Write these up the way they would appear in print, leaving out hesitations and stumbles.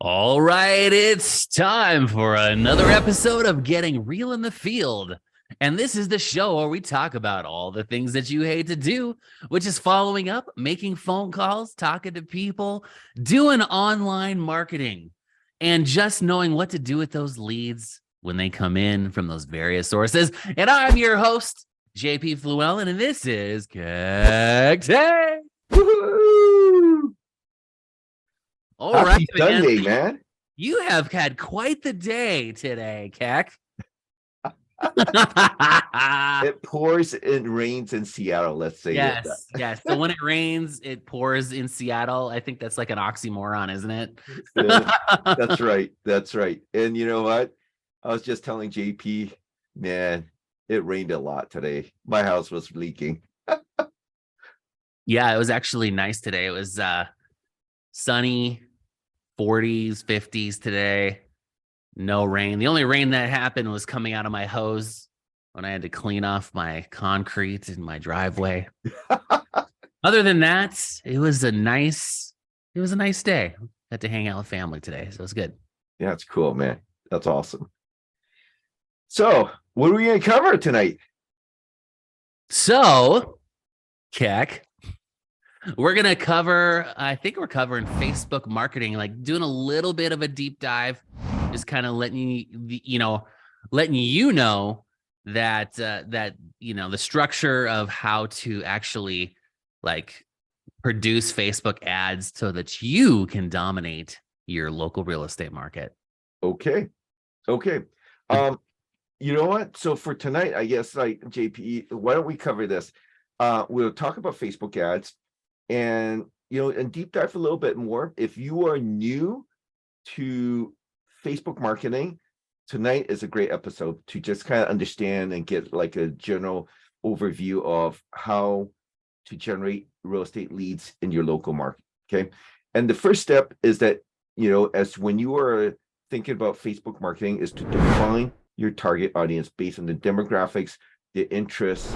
All right, it's time for another episode of Getting Real in the Field. And this is the show where we talk about all the things that you hate to do, which is following up, making phone calls, talking to people, doing online marketing, and just knowing what to do with those leads when they come in from those various sources. And I'm your host, JP Fluellen, and this is Khek Teh. Woo-hoo! All Happy right, man. Sunday, man. You have had quite the day today, Khek. It pours and rains in Seattle, let's say that. Yes. So when it rains, it pours in Seattle. I think that's like an oxymoron, isn't it? That's right. That's right. And you know what? I was just telling JP, man, it rained a lot today. My house was leaking. Yeah, it was actually nice today. It was sunny, 40s, 50s today. No rain. The only rain that happened was coming out of my hose when I had to clean off my concrete in my driveway. Other than that, it was a nice day. Got to hang out with family today, so it was good. Yeah, it's cool, man. That's awesome. So, what are we going to cover tonight? So, Khek, we're going to cover, I think we're covering Facebook marketing, like doing a little bit of a deep dive, just kind of letting you know that the structure of how to actually like produce Facebook ads so that you can dominate your local real estate market. Okay. You know what? So for tonight, I guess, like, JP, why don't we cover this? We'll talk about Facebook ads and, and deep dive a little bit more. If you are new to Facebook marketing, tonight is a great episode to just kind of understand and get like a general overview of how to generate real estate leads in your local market. Okay. And the first step is that, as when you are thinking about Facebook marketing, is to define your target audience based on the demographics, the interests,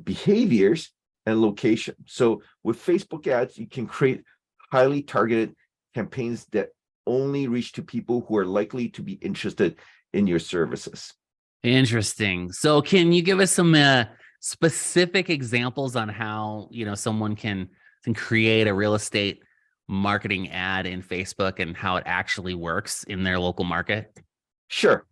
behaviors, and location. So with Facebook ads, you can create highly targeted campaigns that only reach to people who are likely to be interested in your services. Interesting. So can you give us some specific examples on how, someone can create a real estate marketing ad in Facebook and how it actually works in their local market? Sure.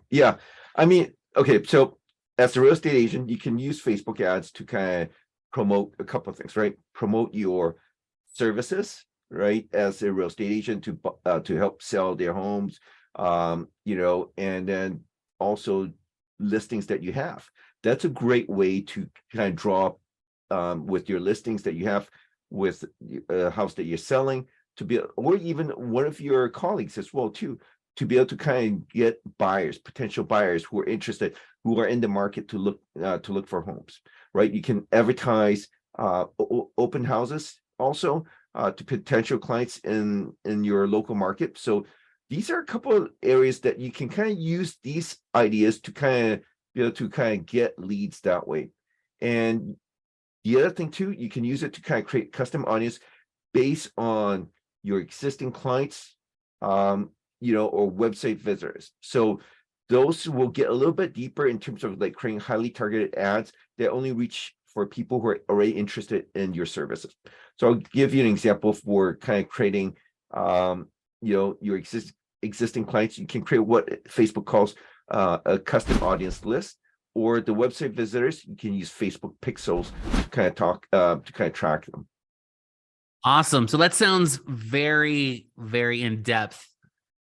Yeah. I mean, okay. So as a real estate agent, you can use Facebook ads to kind of promote a couple of things, right? Promote your services, right? As a real estate agent to help sell their homes, and then also listings that you have. That's a great way to kind of draw with your listings that you have with a house that you're selling or even one of your colleagues as well too, to be able to kind of get potential buyers who are interested, who are in the market to look for homes, right? You can advertise open houses also to potential clients in your local market. So these are a couple of areas that you can kind of use these ideas to kind of be able to kind of get leads that way. And the other thing too, you can use it to kind of create custom audience based on your existing clients, or website visitors. So those will get a little bit deeper in terms of like creating highly targeted ads that only reach for people who are already interested in your services. So I'll give you an example for kind of creating, your existing clients. You can create what Facebook calls a custom audience list, or the website visitors. You can use Facebook pixels to kind of track them. Awesome. So that sounds very, very in depth.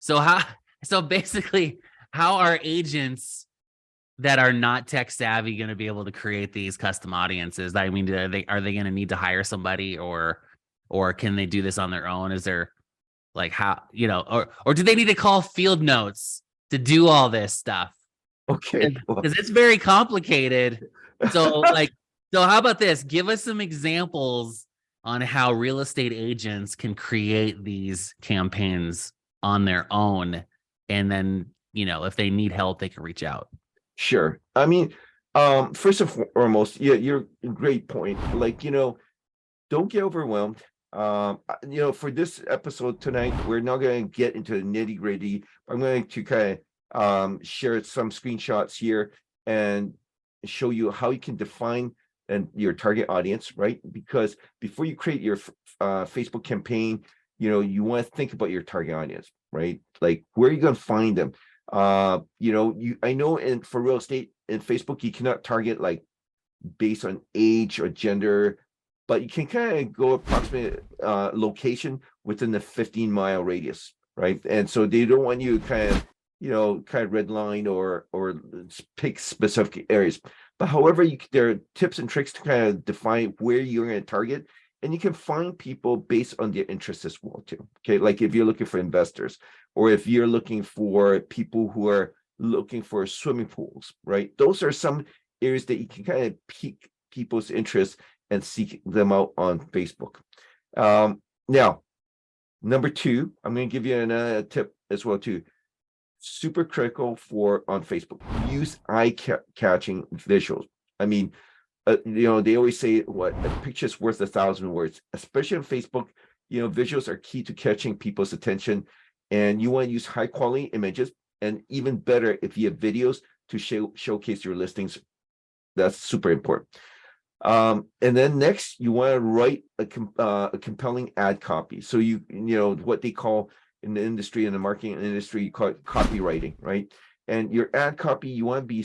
So basically, how are agents that are not tech savvy going to be able to create these custom audiences? I mean, are they going to need to hire somebody, or can they do this on their own? Is there like how, or do they need to call Fieldnotes to do all this stuff? Okay. Because it's very complicated. So how about this? Give us some examples on how real estate agents can create these campaigns on their own. And then, if they need help, they can reach out. Sure. I mean, first and foremost, yeah, you're a great point. Like, don't get overwhelmed. For this episode tonight, we're not going to get into the nitty gritty. I'm going to kind of share some screenshots here and show you how you can define your target audience, right? Because before you create your Facebook campaign, you want to think about your target audience, right? Like, where are you going to find them? I know for real estate in Facebook, you cannot target like based on age or gender, but you can kind of go approximate location within the 15-mile radius, right? And so they don't want you kind of red line or pick specific areas. But however, there are tips and tricks to kind of define where you're going to target, and you can find people based on their interests as well too. Okay, like if you're looking for investors, or if you're looking for people who are looking for swimming pools, right? Those are some areas that you can kind of pique people's interest and seek them out on Facebook. Now, number two, I'm going to give you a tip as well too. Super critical on Facebook. Use eye-catching visuals. I mean, they always say a picture's worth 1,000 words, especially on Facebook. Visuals are key to catching people's attention, and you want to use high-quality images, and even better if you have videos to showcase your listings. That's super important. And then next, you want to write a compelling ad copy. So what they call in the industry, in the marketing industry, you call it copywriting, right? And your ad copy, you want to be,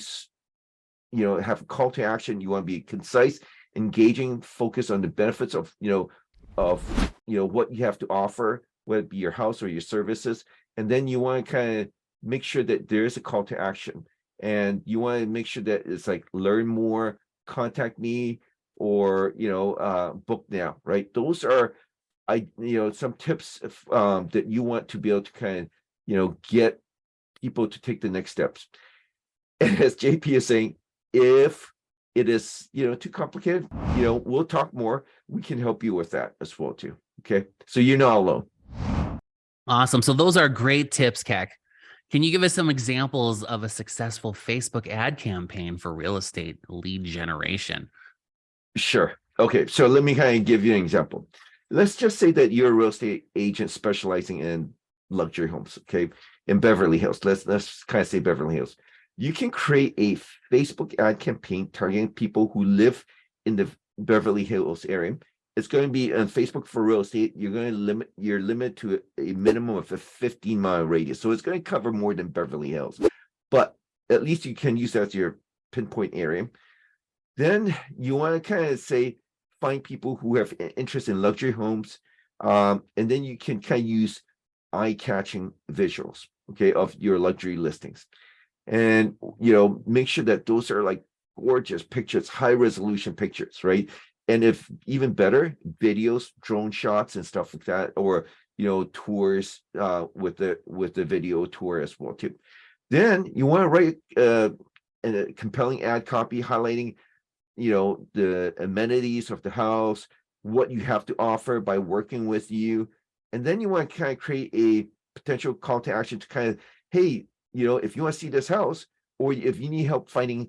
have a call to action. You want to be concise, engaging, focus on the benefits of what you have to offer, whether it be your house or your services. And then you want to kind of make sure that there is a call to action. And you want to make sure that it's like learn more, contact me, or book now, right? Those are some tips that you want to be able to kind of get people to take the next steps. And as JP is saying, if it is too complicated, we'll talk more. We can help you with that as well too. Okay, so you're not alone. Awesome. So those are great tips, Khek. Can you give us some examples of a successful Facebook ad campaign for real estate lead generation? Sure. Okay, so let me kind of give you an example. Let's just say that you're a real estate agent specializing in luxury homes, okay, in Beverly Hills. Let's kind of say Beverly Hills. You can create a Facebook ad campaign targeting people who live in the Beverly Hills area. It's going to be on Facebook for real estate. You're limited to a minimum of a 15-mile radius. So it's going to cover more than Beverly Hills, but at least you can use that as your pinpoint area. Then you want to kind of find people who have interest in luxury homes. And then you can kind of use eye-catching visuals, okay, of your luxury listings. And, make sure that those are like gorgeous pictures, high resolution pictures, right? And if even better, videos, drone shots and stuff like that, or tours with the video tour as well too. Then you want to write a compelling ad copy highlighting the amenities of the house, what you have to offer by working with you. And then you want to kind of create a potential call to action to kind of, hey, if you want to see this house, or if you need help finding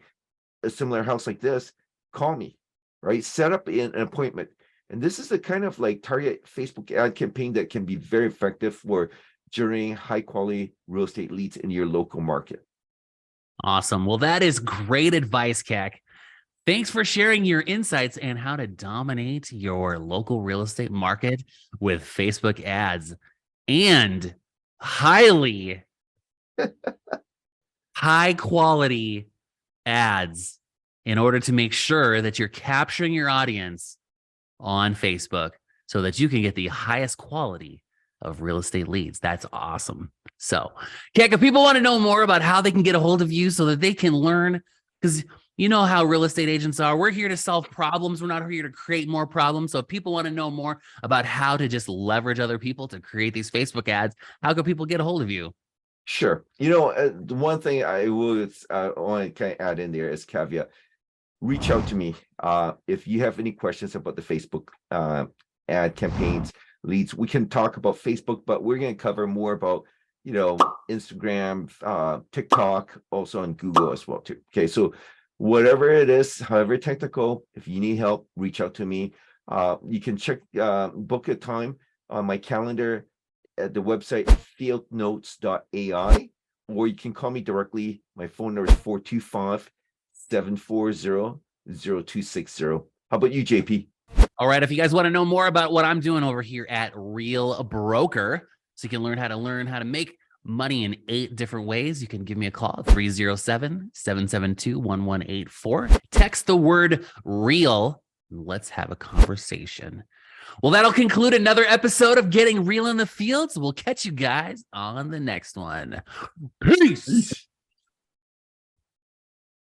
a similar house like this, call me. Right? Set up an appointment. And this is the kind of like target Facebook ad campaign that can be very effective for generating high quality real estate leads in your local market. Awesome. Well, that is great advice, Khek. Thanks for sharing your insights and how to dominate your local real estate market with Facebook ads and high quality ads in order to make sure that you're capturing your audience on Facebook so that you can get the highest quality of real estate leads. That's awesome. So, Khek, if people want to know more about how they can get a hold of you so that they can learn, because you know how real estate agents are. We're here to solve problems. We're not here to create more problems. So if people want to know more about how to just leverage other people to create these Facebook ads, how can people get a hold of you? Sure. The one thing I would want to kind of add in there is caveat. Reach out to me if you have any questions about the Facebook ad campaigns, leads. We can talk about Facebook, but we're going to cover more about Instagram, TikTok, also on Google as well too. Okay, so whatever it is, however technical, if you need help, reach out to me. You can book a time on my calendar at the website Fieldnotes Ai, or you can call me directly. My phone number is 425-740-0260. How about you, JP? All right. If you guys want to know more about what I'm doing over here at Real Broker, so you can learn how to make money in 8 different ways, you can give me a call, 307-772-1184. Text the word real. Let's have a conversation. Well, that'll conclude another episode of Getting Real in the Fields. We'll catch you guys on the next one. Peace.